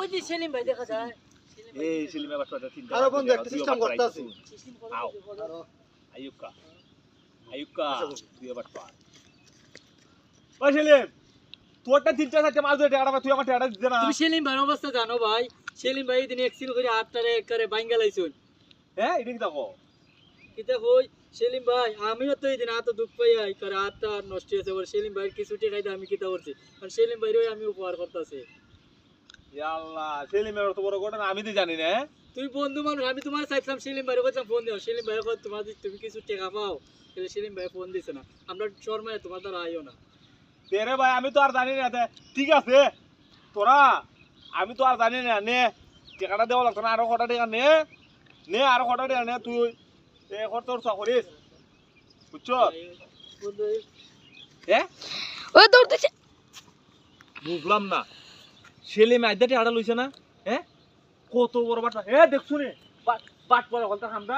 ওই যে সেলিম ভাই দেখা যায় এই সেলিমে বাটপার তিনটা আরে বন্ধু একটা সিস্টেম করতেছি সিস্টেম করে আও। বলো আয়ুকা দুই বাটপার ওই সেলিম তোরটা তিনটা চারটা মাছ ধরে টাকাটা তুই আমার টাকাটা দিতে না তুমি সেলিম ভাইয়ের অবস্থা জানো ভাই সেলিম ভাই দিন এক্সিল করে আটটারে করে বাইঙ্গা লাইছুন হ্যাঁ এটা কি দেখো কিতা কই সেলিম ভাই আমিও তো এই দিন এত দুঃখ পাই আই করে আটটা নষ্ট হয়েছে বলে সেলিম ভাই কিছু টেকাই আমি কিতা করছি কারণ সেলিম ভাইরই আমি উপহার করতেছি আল্লাহ সেলিমের তো বড় ঘটনা আমি তো জানি না তুই বন্ধু মানুষ আমি তোমার চাইছিলাম সেলিম ভাইয়ের কথা ফোন দিও সেলিম ভাই তোমার তুমি কিছু টাকা পাও কিন্তু সেলিম ভাই ফোন দিছে না আমরা শর্মায় তোমার দ্বারা আইও না তেরে ভাই আমি তো আর জানি না ঠিক আছে তোরা আমি তো আর জানি না নে টাকাটা দেওয়া লাগতো না আরো কটা টাকা নে নে আরো কটা টাকা নে তুই এখন তোর চাকরিস বুঝছো বন্ধু হ্যাঁ ওই দৌড়তেছে বুঝলাম না সেলিম আইদাটি আড়া লইছে না হ্যাঁ কত বড় বাট দেখছো রে বাট পরে হলতা আমরা